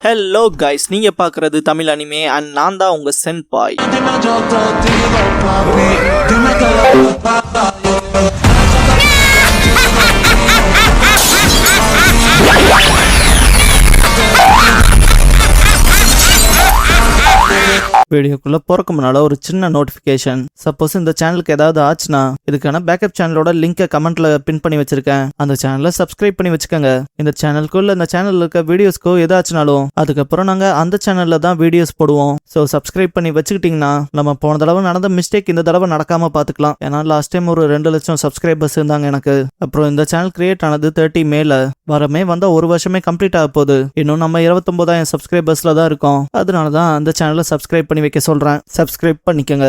Hello guys, நீங்க பாக்குறது Tamil anime and நான் தான் உங்க சென்பாய். வீடியோக்குள்ள போறக்கு முன்னால ஒரு சின்ன நோட்டிபிகேஷன். சப்போஸ் இந்த சேனலுக்கு ஏதாவது ஆச்சுன்னா இதுக்கான பேக்கப் சேனலோட லிங்கை கமெண்ட்ல பின் பண்ணி வச்சிருக்கேன். அந்த சேனலை சப்ஸ்கிரைப் பண்ணி வச்சுக்கோங்க. இந்த சேனலுக்குள்ள இந்த சேனல்ல இருக்க வீடியோஸ்க்கோ ஏதாச்சுனாலும் அதுக்கப்புறம் நாங்க அந்த சேனல்ல தான் வீடியோஸ் போடுவோம். ஸோ சப்ஸ்கிரைப் பண்ணி வச்சுக்கிட்டீங்கன்னா நம்ம போன தடவை நடந்த மிஸ்டேக் இந்த தடவை நடக்காம பாத்துக்கலாம். ஏன்னா லாஸ்ட் டைம் ஒரு 2 லட்சம் சப்ஸ்கிரைபர்ஸ் இருந்தாங்க எனக்கு. அப்புறம் இந்த சேனல் கிரியேட் ஆனது 30 மேல வரமே வந்தா 1 வருஷமே கம்ப்ளீட் ஆக போகுது. இன்னும் நம்ம 29,000 சப்ஸ்கிரைபர்ஸ்ல தான் இருக்கோம். அதனாலதான் அந்த சேனலை சப்ஸ்கிரைப் பண்ணி வைக்க சொல்றேன். சப்ஸ்கிரைப் பண்ணிக்கங்க.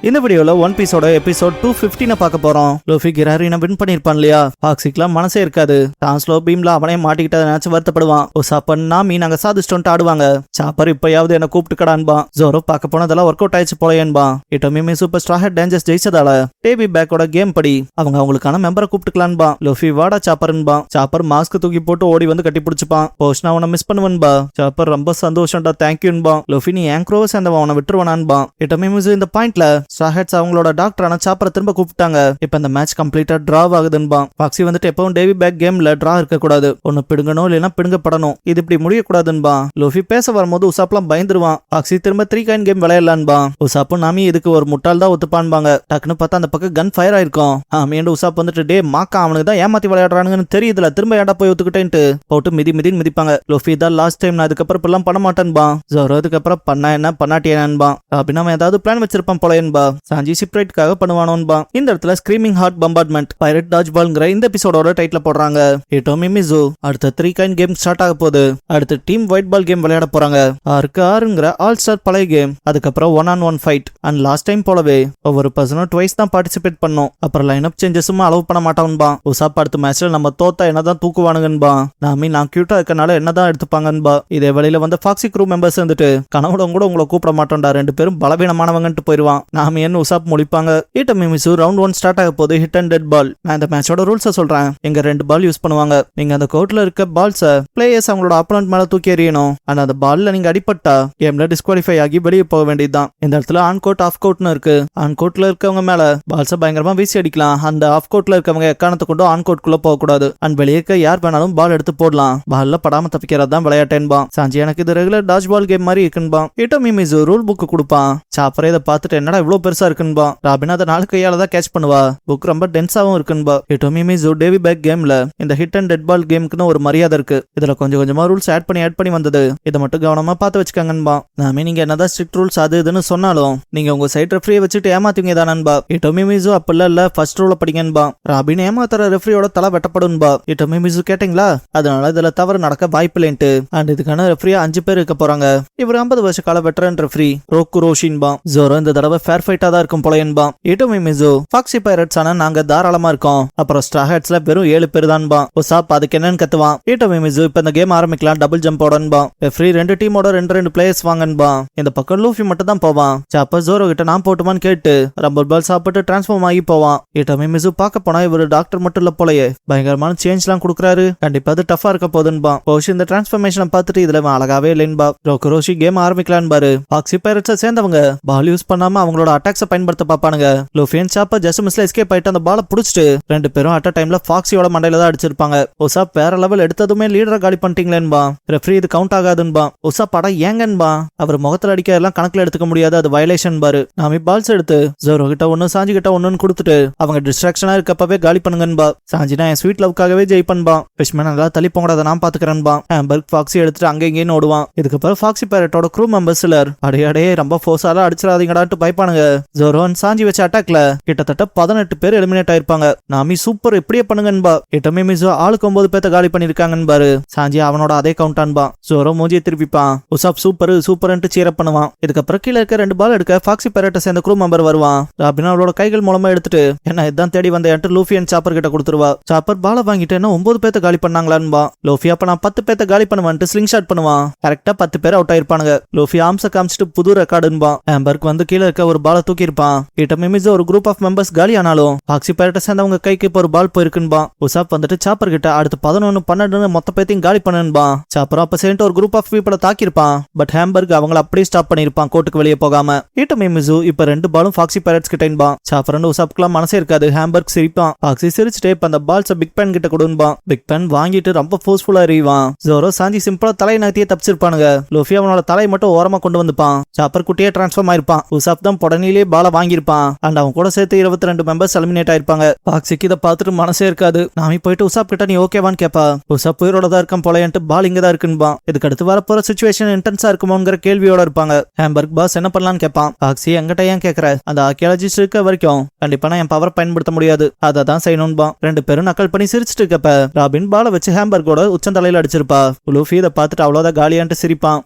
இந்த வீடியோல ஒன் பீஸோட எபிசோட் 215 பார்க்க போறோம். லூஃபி கிராரினை வின் பண்ணிருப்பான் இல்லையா? பாக்ஸிக்லாம் மனசே இருக்காது. தான் ஸ்லோ பீம்ல அவனே மாட்டிக்கிட்டதை நினைச்சு வருத்தப்படுவான். சாப்பன் நாமி நாங்க சாதிச்சிட்டோன்ட்டு ஆடுவாங்க. சாப்பர் இப்பயாவது என்ன கூப்பிட்டுக்கடான்பான். ஜோரோ பார்க்க போனதெல்லாம் ஒர்க் அவுட் ஆயிடுச்சு போலேன்பா. இட்டோமியுமே சூப்பர் ஸ்டார் ஹெட் டேஞ்சர்ஸ் ஜெயிச்சதால டேபி பேக்கோட கேம் படி அவங்களுக்கான மெம்பரை கூப்பிட்டுக்கலான்பா. லூஃபி வாடா சாப்பர்ன்பா. சாப்பர் மாஸ்க் தூக்கி போட்டு ஓடி வந்து கட்டி பிடிச்சிப்பான். போஸ்ட் அவனை மிஸ் பண்ணுவன்பா. சாப்பர் ரொம்ப சந்தோஷம்டா, தேங்க்யூன்பா. லூஃபி நீ ஏங்க்ரோவை சேர்ந்தவன், அவனை விட்டுருவானான்பா. இட்டோமியுமே இந்த பாயிண்ட்ல ஸ்டார்ஹெட்ஸ் அவங்களோட டாக்டரான சாப்பரை திரும்ப கூப்பிட்டாங்க. இப்ப இந்த மேட்ச் கம்ப்ளீட்டா டிரா ஆகுதுன்பா. பாக்ஸி வந்துட்டு எப்பவும் டேவி பேக் கேம்ல டிரா இருக்க கூடாது, ஒன்னு பிடுங்கணும் இல்லைன்னா பிடுங்கப்படணும், இது இப்படி முடியக்கூடாதுன்பா. லூஃபி பேச வரும்போது உசாப்லாம் பயந்துருவான். பாக்ஸி திரும்ப 3 காயின் கேம் விளையாடலான்பா. உசாப்பும் நாமி இதுக்கு ஒரு முட்டாள் தான் ஒத்துப்பான்பாங்க. டக்குன்னு பார்த்தா அந்த பக்கம் கன் ஃபயர் ஆயிருக்கும். ஆமியண்டு உசாப் வந்துட்டு டே மாக்கா, அவனுக்கு தான் ஏமாத்தி விளையாடுறானுங்கன்னு தெரியுதுல, திரும்ப ஏடா போய் ஒத்துக்கிட்டேன்ட்டு போட்டு மிதின்னு மிதிப்பாங்க. லூஃபி தான் லாஸ்ட் டைம், நான் அதுக்கப்புறம் இப்பெல்லாம் பண்ண மாட்டேன்பா. ஜோரோ அதுக்கப்புறம் பண்ணா என்ன பண்ணாட்டி என்னன்பா. அப்படின்னு அவன் ஏதாவது பிளான் வச்சிருப்பான் போலேன்பா. சாஞ்சி சிப்ரைட்காக பண்ணுவானோன்பா. இந்த இடத்துல ஸ்கிரீமிங் ஹார்ட் பம்பார்ட்மெண்ட் பைரட் டாஜ் பால்ங்கிற இந்த எபிசோடோட டைட்டில் போடுறாங்க. இட்டோமி மிசு அடுத்த 3 காயின் கேம் ஸ்டார்ட் ஆக போகுது. அடுத்து டீம் ஒயிட் பால் கேம் விளையாட போறாங்க. 6-6ங்கிற ஆல் ஸ்டார் பழைய கேம். அதுக்கப்புறம் 1-on-1 fight. And last time போலவே ஒவ்வொரு பர்சனும் ட்வைஸ் தான் பார்ட்டிசிபேட் பண்ணும். அப்புறம் லைன் அப் சேஞ்சஸும் அலோவ் பண்ண மாட்டான்பா. உசாப் அடுத்த மேட்ச்ல நம்ம தோத்தா என்னதான் தூக்குவானுங்கன்பா. நாமி நான் கியூட்டா இருக்கனால என்னதான் எடுத்துப்பாங்கன்பா. இதே வழியில வந்து ஃபாக்ஸி க்ரூ மெம்பர்ஸ் வந்துட்டு கனவுட கூட உங்களை கூப்பிட மாட்டோம்டா, 2 பேரும் பலவீனமானவங்கன்ட்டு போயிருவான். நாமி என்ன உசாப் முடிப்பாங்க. இட்டோமியுமே ரவுண்ட் 1 ஸ்டார்ட் ஆக போது ஹிட் அண்ட் டெட் பால். நான் இந்த மேட்சோட ரூல்ஸை சொல்றேன். இங்க 2 பால் யூஸ் பண்ணுவாங்க. நீங்க அந்த கோர்ட்ல இருக்க பால்ஸை பிளேயர்ஸ் அவங்களோட ஆப்போனன்ட் மேல தூக்கி எறியணும். ஆனா அந்த பால்ல நீங்க அடிபட்டா கேம்ல டிஸ்குவாலிஃபை ஆகி வெளியே போக வேண்டியதுதான். இந்த இடத்துல ஆன் கோர்ட் ஆஃப் கோர்ட்னு இருக்கு. ஆன் கோர்ட்ல இருக்கவங்க மேல பால்ஸை பயங்கரமா வீசி அடிக்கலாம். அந்த ஆஃப் கோர்ட்ல இருக்கவங்க எக்காரணத்தை கொண்டு ஆன் கோர்ட்குள்ள போக கூடாது. அண்ட் வெளியே இருக்க யார் வேணாலும் பால் எடுத்து போடலாம். பால்ல படாம தப்பிக்கிறது தான் விளையாட்டேன்பா. சாஞ்சி எனக்கு இது ரெகுலர் டாஜ் பால் கேம் மாதிரி இருக்குன்பா. இட்டோமியுமே ரூல் புக் கொடுப்பான். சாப்பரே இதை பார்த்துட்டு என்னடா இவ்வளவு பெருசா இருக்குன்பா. ராபினா அதை 4 கையால தான் கேட்ச் பண்ணுவா. புக் ரொம்ப டென்ஸாவும் இருக்குன்பா. இட்டோமியுமே டேவி பேக் கேம்ல இந்த ஹிட் அண்ட் டெட் பால் கேமுக்குன்னு ஒரு மரியாதை இருக்கு. இதுல கொஞ்சம் கொஞ்சமா ரூல்ஸ் ஆட் பண்ணி வந்தது. இதை மட்டும் கவனமா பார்த்து வச்சுக்கங்கன்பா. நாமே நீங்க என்னதான் ஸ்ட்ரிக்ட் ரூல்ஸ் அது இதுன்னு சொன்னாலும் நீங்க உங்க சைட் ரெஃப்ரியை வச்சுட்டு ஏமாத்துவீங்க தானன்பா. இட்டோமியுமே அப்பல்ல இல்ல ஃபர்ஸ்ட் ரூல படிங்கன்பா. ராபின் ஏமாத்துற ரெஃப்ரியோட தலை வெட்டப்படும்பா. இட்டோமியுமே கேட்டீங்களா? அதனால இதுல தவறு நடக்க வாய்ப்பில்லைன்ட்டு. அண்ட் இதுக்கான ரெஃப்ரியா 5 பேர் இருக்க போறாங்க. இவர் 50 வருஷ கால வெட்டரன் ரெஃப்ரி ரோக்கு ரோஷின்பா. ஜோரோ இந்த தடவை ஃபேர் ஃபைட்டா தான் இருக்கும் போலயன்பா. இட்டோமியுமே ஃபாக்ஸி பைரட்ஸ் ஆனா நாங்க தாராளமா இருக்கோம். அப்புறம் ஸ்ட்ராஹெட்ஸ்ல வெறும் 7 பேர் தான்பா. உசாப் அதுக்கு என்னன்னு கத்துவான். இட்டோமியுமே இப்ப இந்த கேம் ஆரம்பிக்கலாம், டபுள் ஜம்ப் ஓடன்பா. ரெஃப்ரி 2 டீமோட 2 பிளேயர்ஸ் வாங்கன்பா. இந்த பக்கம் லூஃபி மட்டும் தான் போவான். சாப்பர் ஜோரோ கிட்ட நான் போட்டுமான்னு கேட்டு ரப்பர் பால் சாப்பிட்டு டிரான்ஸ்ஃபார்ம் ஆகி போவான். இட்டோமியுமே பார்க்க போனா இவர் டாக்டர் மட்டும் இல்ல போலயே, பயங்கரமான சேஞ்ச் எல்லாம் கொடுக்குறாரு. கண்டிப்பா அது டஃபா இருக்க போதுன்பா. போஷ் இந்த டிரான்ஸ்ஃபர்மேஷன் பார்த்துட்டு இதுல அழகாவே இல்லைன்பா. ரோசி கேம் ஆரம்பிக்கலாம் பாரு. ஃபாக்ஸி பைரட்ஸை சேர்ந்தவங்க பால் யூஸ் பண்ணாம அவங்களோட அட்டாக்ஸை பயன்படுத்த பாப்பானுங்க. லூஃபி அண்ட் சாப்பர் ஜஸ்ட் மிஸ்ல எஸ்கேப் ஆயிட்டு அந்த பாலை புடிச்சிட்டு 2 பேரும் அட் அ டைம்ல ஃபாக்ஸியோட மண்டையில தான் அடிச்சிருப்பாங்க. உசாப் வேற லெவல் எடுத்ததுமே லீடரை காலி பண்ணிட்டீங்களேன்பா. ரெஃப்ரி இது கவுண்ட் ஆகாதுன்பா. உசாப் படம் ஏங்கன்பா. அவர் முகத்துல அடிக்க எல்லாம் கணக்குல எடுத்துக்க முடியாது, அது வயலேஷன் பாரு. நாமி பால்ஸ் எடுத்து ஜோரோ கிட்ட 1 சாஞ்சி கிட்ட 1 கொடுத்துட்டு அவங்க டிஸ்ட்ராக்ஷனா இருக்கப்பவே காலி பண்ணுங்கன்பா. சாஞ்சினா என் ஸ்வீட் லவ்க்காகவே ஜெயிப்பன்பா. ஃபிஷ்மேன் நல்லா தள்ளி போங்கடா, நான் பாத்துக்கிறேன்பா. ஆம்பர்க் ஃபாக்ஸி எடுத்துட்டு அங்க இங்கேன்னு ஓடுவான். இதுக்கப்புறம் ஃபாக்ஸி பைரட்டோட க்ரூ மெம்பர்ஸ் சிலர் அடையாடே ரொம்ப ஃபோர்ஸால அடிச்சிடாதீங்கடான்ட்டு பயப்பானுங்க. ஜோரோ சாஞ்சி வச்ச அட்டாக்ல கிட்டத்தட்ட 18 பேர் எலிமினேட் ஆயிருப்பாங்க. நாமி சூப்பர் இப்படியே பண்ணுங்கன்பா. இட்டோமியுமே ஆளுக்கு 9 பேத்த காலி பண்ணிருக்காங்கன்பாரு. சாஞ்சி அவனோட அதே கவுண்டான்பா. ஜோரோ மூஞ்சியை திருப்பிப்பான். உசாப் சூப்பர்ன்ட்டு சீரப் பண்ணுவான். இதுக்கப்புறம் கீழே இருக்க 2 பால் எடுக்க ஃபாக்ஸி பைரட்டை சேர்ந்த க்ரூ மெம்பர் வருவான். ராபின் அவளோட கைகள் மூலமா எடுத்துட்டு என்ன இதான் தேடி வந்த லூஃபி அண்ட் சாப்பர் கிட்ட கொடுத்துருவா. சாப்பர் பாலை வாங்கிட்டு என்ன 9 பேத்த காலி பண்ணாங்களான்பா. லூஃபி அப்ப நான் 10 பேத்த காலி பண்ணுவான்ட்டு ஸ்லிங் ஷாட் பண்ணுவான். கரெக்டா 10 பேர் அவுட் ஆயிருப்பானுங்க. லூஃபி ஆம்ஸ காமிச்சிட்டு புது ரெக்கார்டுன்பா. ஆம்பர்க் வந்து கீழே இருக்க ஒரு பாலை தூக்கி இருப்பான். கிட்ட மிமிஸ் ஒரு குரூப் ஆஃப் மெம்பர்ஸ் காலி ஆனாலும் பாக்ஸி பைரட்டை சேர்ந்தவங்க கைக்கு இப்ப ஒரு பால் போயிருக்குன்பா. உசாப் வந்துட்டு சாப்பர் கிட்ட அடுத்து 11-12 மொத்த பேத்தையும் காலி பண்ணுன்பா. சாப்பர் அப்ப சேர்ந்து ஒரு குரூப் ஆஃப் பீப்பிளை தாக்கிருப்பான். பட் ஹேம்பர்க் அவங்கள அப்படியே ஸ்டாப் பண்ணிருப்பான் கோர்ட்டுக்கு வெளியே போகாம. கிட்ட மிமிசு இப்ப 2 பாலும் பாக்ஸி பைரட்ஸ் கிட்டேன்பா. சாப்பர் உசாப்க்குலாம் மனசே இருக்காது. ஹேம்பர்க் சிரிப்பான். பாக்ஸி சிரிச்சுட்டே இப்ப அந்த பால்ஸை பிக் பேன் கிட்ட கொடுன்பான். பிக் பேன் வாங்கிட்டு ரொம்ப ஃபோர்ஸ்ஃபுல்லா எறிவான். ஜோரோ சாஞ்சி சிம்பிளா தலை நகர்த்தியே தப்பிச்சிருப்பானுங்க. லூஃபி அவனோட தலை மட்டும் ஓரமா கொண்டு வந்துப்பான். சாப்பர் குட்டியே டிரான்ஸ்ஃபார்ம் ஆயிருப்பான். உசாப் தான் உடனே பால வாங்கியிருப்பான். அண்ட் அவன் கூட சேர்த்து 22 மெம்பர்ஸ் எலிமினேட் ஆயிருப்பாங்க. பாக்ஸிக்கு இதை பார்த்துட்டு மனசே இருக்காது. நாமி போயிட்டு உசாப் கிட்ட நீ ஓகேவான்னு கேப்பா. உசாப் உயிரோட தான் இருக்கான் போலன்ட்டு பால் இங்க தான் இருக்குன்பான். இதுக்கு அடுத்து வரப்போற சிச்சுவேஷன் இன்டென்ஸா இருக்குமோங்கிற கேள்வியோட இருப்பாங்க. ஹேம்பர்க் பாஸ் என்ன பண்ணலான்னு கேட்பான். பாக்ஸி எங்கிட்ட ஏன் கேட்கற? அந்த ஆர்கியாலஜிஸ்ட் இருக்க வரைக்கும் கண்டிப்பா நான் என் பவர் பயன்படுத்த முடியாது. அதை தான் செய்யணும்பான். 2 பேரும் நக்கல் பண்ணி சிரிச்சுட்டு இருக்கப்ப ராபின் பால வச்சு ஹேம்பர்கோட உச்சந்தலையில அடிச்சிருப்பா. லூஃபி இதை பார்த்துட்டு அவ்வளவுதான் காலியான்ட்டு சிரிப்பான்.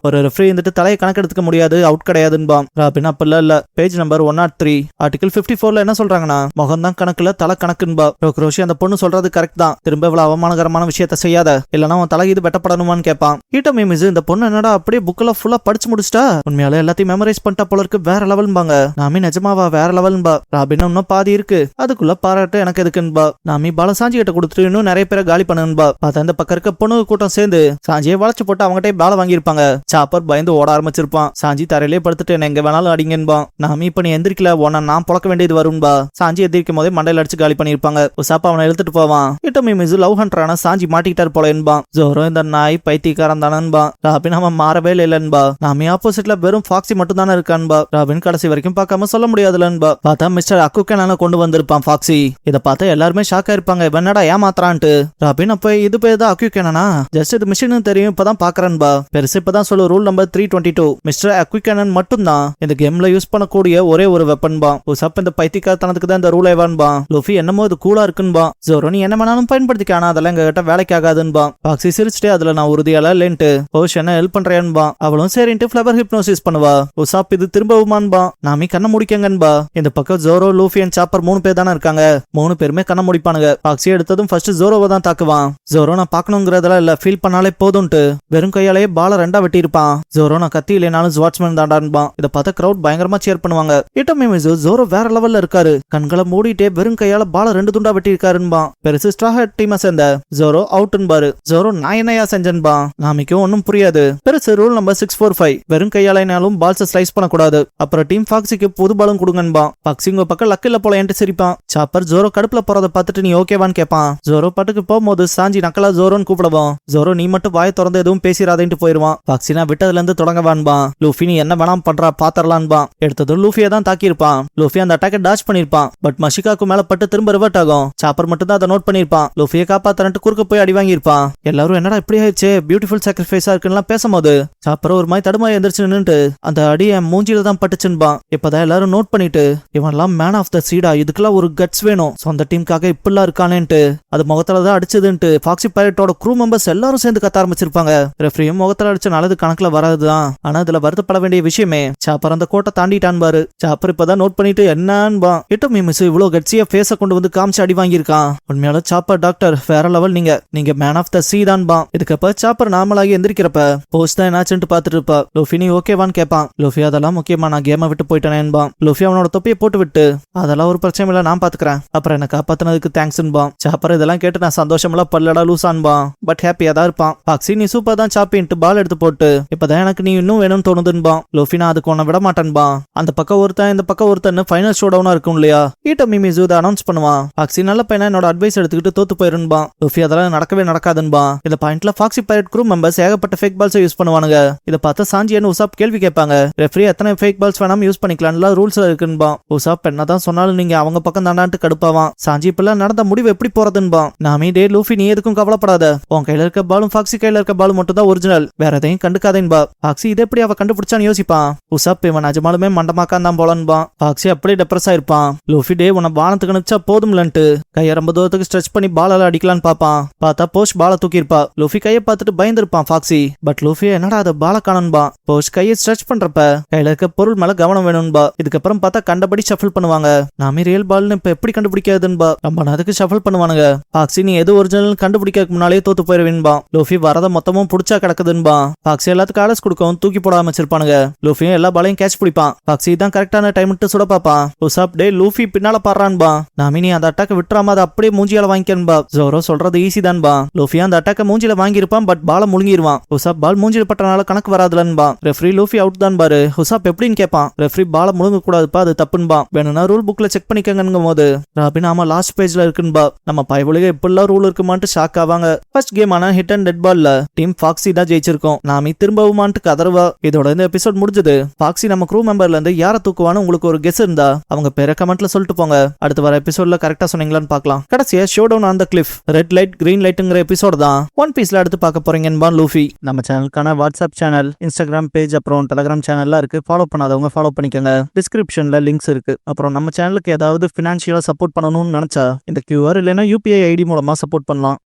ஒரு ரெஃப்ரி இருந்துட்டு தலையை கணக்கெடுத்துக்க முடியாது, அவுட் கிடையாதுன்பான். ராபின் அப்பெல்லாம் இல்ல. பேஜ் நம்பர் 103 ஆர்டிகல் 54 என்ன சொல்றாங்கன்னா முகம் தான் கணக்குல தலை கணக்குன்பா. ரோக்ரோஷி அந்த பொண்ணு சொல்றது கரெக்ட் தான். திரும்ப இவ்வளவு அவமானகரமான விஷயத்த செய்யாத, இல்லனா உன் தலை இது வெட்டப்படணுமான்னு கேட்பான். ஈட்ட மிமிஸ் இந்த பொண்ணு என்னடா அப்படியே புக்ல ஃபுல்லா படிச்சு முடிச்சிட்டா, உண்மையால எல்லாத்தையும் மெமரைஸ் பண்ணிட்டா போல இருக்கு, வேற லெவல்பாங்க. நாமி நிஜமாவா வேற லெவல்பா. ராபின் இன்னும் பாதி இருக்கு, அதுக்குள்ள பாராட்டு எனக்கு எதுக்குன்பா. நாமி பால சாஞ்சி கிட்ட கொடுத்துட்டு இன்னும் நிறைய பேரை காலி பண்ணுன்பா. பார்த்தா இந்த பக்கம் இருக்க பொண்ணு கூட்டம் சேர்ந்து சாஞ்சியை வளைச்சு போட்டு அவங்ககிட்ட பால வாங்கியிருப்பாங்க. சாப்பர் பயந்து ஓட ஆரம்பிச்சிருப்பான். சாஞ்சி தரையிலே படுத்துட்டு என்ன எங்க வேணாலும் அடிங்கன்பா. நாமி இப்ப நீ எந்திரிக்கல, உன்ன நான் புழக்க வேண்டியது வரும்பா. சாஞ்சி எந்திரிக்கும் போதே மண்டையில அடிச்சு காலி பண்ணிருப்பாங்க. உசாப் அவனை இழுத்துட்டு போவான். இட்டமி மிஸ் லவ் ஹண்டரான சாஞ்சி மாட்டிக்கிட்டார் போல என்பான். ஜோரோ இந்த நாய் பைத்தியக்காரன் தானன்பா. ராபின் அவன் மாறவே இல்லன்பா. நாமி ஆப்போசிட்ல வெறும் ஃபாக்ஸி மட்டும் தானே இருக்கான்பா. ராபின் கடைசி வரைக்கும் பார்க்காம சொல்ல முடியாதுலன்பா. பார்த்தா மிஸ்டர் அக்குக்கனால கொண்டு வந்திருப்பான் ஃபாக்ஸி. இதை பார்த்தா எல்லாருமே ஷாக்கா இருப்பாங்க. என்னடா ஏமாத்துறான்ட்டு. ராபின் அப்ப இது பேர் தான் அக்குக்கனா? ஜஸ்ட் இது மிஷின் தெரியும், இப்பதான் பாக்குறேன்பா. பெருசு இப்பதான் சொல்லு. ரூல் நம்பர் 322 மிஸ்டர் அக்குக்கனன் மட்டும் தான் இந்த கேம்ல யூஸ் பண்ணக்கூடிய ஒரே ஒரு வெப்பன்பா. உசாப் இந்த பைத்தியக்காரத்தனத்துக்கு தான் இந்த ரூல் ஐவான்பா. லூஃபி என்னமோ இது கூலா இருக்குன்பா. ஜோரோ நீ என்ன வேணாலும் பயன்படுத்திக்க, ஆனா அதெல்லாம் எங்க கிட்ட வேலைக்கு ஆகாதுன்பா. பாக்ஸி சிரிச்சுட்டே அதுல நான் உறுதியால இல்லைன்ட்டு ஓஷ் என்ன ஹெல்ப் பண்றேன்பா. அவளும் சரின்ட்டு ஃபிளவர் ஹிப்னோசிஸ் பண்ணுவா. உசாப் இது திரும்பவுமான்பா. நாமி கண்ண முடிக்கங்கன்பா. இந்த பக்கம் ஜோரோ லூஃபி அண்ட் சாப்பர் 3 பேர் தானே இருக்காங்க. 3 பேருமே கண்ண முடிப்பானுங்க. பாக்ஸி எடுத்ததும் ஃபர்ஸ்ட் ஜோரோவை தான் தாக்குவான். ஜோரோ நான் பாக்கணுங்கிறதெல்லாம் இல்ல, ஃபீல் பண்ணாலே போதும்ட்டு வெறும் கையாலேயே பால 2 வெட்டி இருப்பான். ஜோரோ நான் கத்தி இல்லைனாலும் ஸ்வாட்ஸ்மேன் தாண்டான்பான். இதை பார்த்த கிரௌட் பயங்கரமா சேர் பண்ணுவாங்க. இட்டமிமிசு ஜோரோ வேற லெவல்ல இருக்காரு. கண்களை மூடிட்டே வெறும் கையால பால 2 துண்டா வெட்டி இருக்காருன்பான். பெருசு ஸ்ட்ராஹெட் டீமை சேர்ந்த ஜோரோ அவுட்ன்பாரு. ஜோரோ நான் என்னையா செஞ்சன்பா. நாமிக்கும் ஒன்னும் புரியாது. பெருசு ரூல் நம்பர் 645 வெறும் கையாலைனாலும் பால்ஸ் ஸ்லைஸ் பண்ணக்கூடாது. அப்புறம் டீம் ஃபாக்ஸிக்கு புது பாலும் கொடுங்கன்பா. ஃபாக்ஸி உங்க பக்கம் லக் இல்ல போல என்று சிரிப்பான். சாப்பர் ஜோரோ கடுப்புல போறதை பார்த்துட்டு நீ ஓகேவான்னு கேட்பான். ஜோரோ பாட்டுக்கு போகும்போது சாஞ்சி நக்கலா ஜோரோன்னு கூப்பிடுவோம். ஜோரோ நீ மட்டும் வாயை திறந்து எதுவும் பேசிடாதேன்ட்டு போயிருவான். ஃபாக்ஸி நான் விட்டதுல இருந்து தொடங்கவான்பான். லூஃபி நீ என்ன வேணாம் பண்றா பாத்தரலான்பான். எடுத்ததும் லூஃபியை தான் தாக்கியிருப்பான். லூஃபி அந்த அட்டாக்கை டாச் பண்ணிருப்பான். பட் மஷிகாக்கு மேல பட்டு திரும்ப ரிவர்ட் ஆகும். சாப்பர் மட்டும் தான் அதை நோட் பண்ணிருப்பான். லூஃபியை காப்பாத்தரன்ட்டு குறுக்க போய் அடி வாங்கியிருப்பான். எல்லாரும் என்னடா இப்படி ஆயிடுச்சு, பியூட்டிஃபுல் சாக்ரிஃபைஸா இருக்குன்னு பேசும்போது சாப்பர் ஒரு மாதிரி தடுமாறி எந்திரிச்சு நின்னுட்டு அந்த அடி என் மூஞ்சில தான் பட்டுச்சுன்பான். இப்பதான் எல்லாரும் நோட் பண்ணிட்டு இவன்லாம் மேன் ஆஃப் த சீடா, இதுக்கெல்லாம் ஒரு கட்ஸ் வேணும், சொந்த டீமுக்காக இப்படிலாம் இருக்கானேன்ட்டு அது முகத்துல தான் அடிச்சதுன்ட்டு ஃபாக்ஸி பைரட்டோட க்ரூ மெம்பர்ஸ் எல்லாரும் சேர்ந்து கத்த ஆரம்பிச்சிருப்பாங்க. ரெஃப்ரியும் முகத்துல அடிச்ச நல்லது கணக்குல வராதுதான். ஆனா இதுல வருத்தப்பட வேண்டிய விஷயமே சாப்பர் அந்த கோட்டை தாண்டிட்டான் பாரு. சாப்பர் இப்பதான் நோட் பண்ணிட்டு என்னன்பா. இட்டமி மிஸ் இவ்வளவு கட்சியா ஃபேஸ கொண்டு வந்து காமிச்சு அடி வாங்கியிருக்கான். உண்மையால சாப்பர் டாக்டர் வேற லெவல், நீங்க மேன் ஆஃப் த சீ தான்பா. இதுக்கப்ப சாப்பர் நார்மலாகி எந்திரிக்கிறப்ப போஸ்ட் தான் என்னாச்சுன்னு பாத்துட்டு இருப்பா. லூஃபி நீ ஓகேவான்னு கேட்பான். லூஃபி அதெல்லாம் முக்கியமா, நான் கேமை விட்டு போயிட்டேனேன்பா. லூஃபி அவனோட தொப்பியை போட்டு விட்டு அதெல்லாம் ஒரு பிரச்சனை இல்ல, நான் பாத்துக்கிறேன், அப்புறம் என்ன காப்பாத்தினதுக்கு தேங்க்ஸ்ன்பான். சாப்பர் இதெல்லாம் கேட்டு நான் சந்தோஷமெல்லாம் பல்லடா லூசான்பான். பட் ஹாப்பியா தான் இருப்பான். பாக்ஸி நீ சூப்பர் தான் சாப்பின்ட்டு பால் எடுத்து போட்டு இப்பதான் எனக்கு நீ இன்னும் வேணும்னு தோணுதுன்பான். லூஃபி நான் அதுக்கு உன்னை விட மாட்டேன்பான். அந்த பக்கம் ஒருத்தன் இந்த பக்கம் ஒருத்தன் ஃபைனல் ஷோ டவுனா இருக்கும் இல்லையா. இட்டமி மிஸ் இதை அனௌன்ஸ் பண்ணுவான். பாக்ஸி நல்ல பையனா என்னோட அட்வைஸ் எடுத்துக்கிட்டு தோத்து போயிருந்பான். லூஃபி அதெல்லாம் நடக்கவே நடக்காதுன்பான். இந்த பாயிண்ட்ல ஃபாக்ஸி பைரட் க்ரூ மெம்பர்ஸ் ஏகப்பட்ட ஃபேக் பால்ஸ் யூஸ் பண்ணுவானுங்க. இதை பார்த்து சாஞ்சியன்னு உசாப் கேள்வி கேட்பாங்க. ரெஃப்ரி எத்தனை ஃபேக் பால்ஸ் வேணாம் யூஸ் பண்ணிக்கலாம் ரூல்ஸ் இருக்குன்பான். உசாப் என்னதான் சொன்னாலும் நீங்க அவங்க பக்கம் தாண்டான்ட்டு கடுப்பாவான். சாஞ்சி இப்பெல்லாம் நடந்த முடிவு எப்படி போறதுன்பான். நாமி டே லூஃபி நீ எதுக்கும் கவலைப்படாத, உன் கையில இருக்க பாலும் ஃபாக்ஸி கையில இருக்க பாலும் மட்டும் தான் ஒரிஜினல், வேற எதையும் கண்டுக்காதேன்பா. ஃபாக்ஸி இதை எப்படி அவ கண்டுபிடிச்சான்னு யோசிப்பான். உசாப் இவன் நிஜமாலுமே மண்டமாக்கான் தான் போலன்பான். ஃபாக்ஸி அப்படியே டெப்ரஸ் ஆயிருப்பான். லூஃபி டே உன்னை வானத்துக்கு அனுப்பிச்சா போதும்லன்ட்டு கையை ரொம்ப தூரத்துக்கு ஸ்ட்ரெச் பண்ணி பாலால அடிக்கலான்னு பாப்பான். பார்த்தா போஸ்ட் பால தூக்கிருப்பா. லூஃபி கையை பார்த்துட்டு பயந்துருப்பான் ஃபாக்ஸி. பட் லூஃபி என்னடா அதை பால காணன்பா. போஸ்ட் கையை ஸ்ட்ரெச் பண்றப்ப கையில இருக்க பொருள் மேல கவனம் வேணும்பா. இதுக்கப்புறம் பார்த்தா கண்டபடி ஷஃபிள் பண்ணுவாங்க. நாம ரியல் பால்னு இப்ப எப்படி கண்டுபிடிக்காதுன்பா. ரொம்ப நேரத்துக்கு ஷஃபிள் பண்ணுவானுங்க. ஃபாக்ஸி நீ எது ஒரிஜினல் கண்டுபிடிக்க முன்னாலே தோத்து போயிருவீன்பா. லூஃபி வரத மொத்தமும் புடிச்சா கிடக்குதுன்பா. ஃபாக்ஸி எல்லாத்துக்கும் ஆலஸ் கொடுக்கவும் தூக்கி போட ஆரம்பிச்சிருப்பானுங்க. லூஃபியும் எல்லா பாலையும் கேட்ச் பிடிப்பான். ஃபாக்ஸி தான் கரெக்டான டைம்ட்டு சுட பாப்பான். உசாப் டே லூஃபி பின்னால பாடுறான்பா. நாமி நீ அந்த அட்டாக்க விட்டுறாம அதை அப்படியே மூஞ்சியால வாங்கிக்கன்பா. ஜோரோ சொல்றது ஈஸி தான்பா. லூஃபி அந்த அட்டாக்க மூஞ்சில வாங்கியிருப்பான், பட் பால முழுங்கிடுவான். உசாப் பால் மூஞ்சில பட்டனால கணக்கு வராதுலன்பா. ரெஃப்ரி லூஃபி அவுட் தான் பாரு. உசாப் எப்படின்னு கேட்பான். ரெஃப்ரி பால முழுங்க கூடாதுப்பா, அது தப்புன்பா. வேணும்னா ரூல் புக்ல செக் பண்ணிக்கங்க போது ராபின் ஆமா லாஸ்ட் பேஜ்ல இருக்குன்பா. நம்ம பயவுலக எப்படிலாம் ரூல் இருக்குமான்ட்டு ஷாக் ஆவாங்க. ஃபர்ஸ்ட் கேம் ஆனா ஹிட் அண்ட் டெட் பால்ல டீம் ஃபாக்ஸி தான் ஜெயிச்சிருக்கோம். நாமி திரும்பவுமான்ட்டு கதறுவா. இதோட இந்த எபிசோட் முடிஞ்சது. ஃபாக்ஸி நம்ம க்ரூ மெம்பர்ல இருந்து யாரை தூக்குவான்னு உங்களுக்கு ஒரு கெஸ் இருந்தா அவங்க பேரை கமெண்ட்ல சொல்லிட்டு போங்க. அடுத்து வர எபிசோட்ல கரெக்டா சொன்னீங்களான்னு பார்க்கலாம். கடைசியா showdown on the cliff red light green லைட்ங்கிற எபிசோட் தான் ஒன் பீஸ்ல அடுத்து பார்க்க போறீங்கன்னு லூஃபி. நம்ம சேனலுக்கான வாட்ஸ்அப் சேனல், இன்ஸ்டாகிராம் பேஜ், அப்புறம் டெலிகிராம் சேனல்லாம் இருக்கு. ஃபாலோ பண்ணாதவங்க ஃபாலோ பண்ணிக்கோங்க. டிஸ்கிரிப்ஷன்ல லிங்க்ஸ் இருக்கு. அப்புறம் நம்ம சேனலுக்கு ஏதாவது ஃபினான்ஷியலா சப்போர்ட் பண்ணணும்னு நினைச்சா இந்த QR இல்லைன்னா UPI ID மூலமா சப்போர்ட் பண்ணலாம்.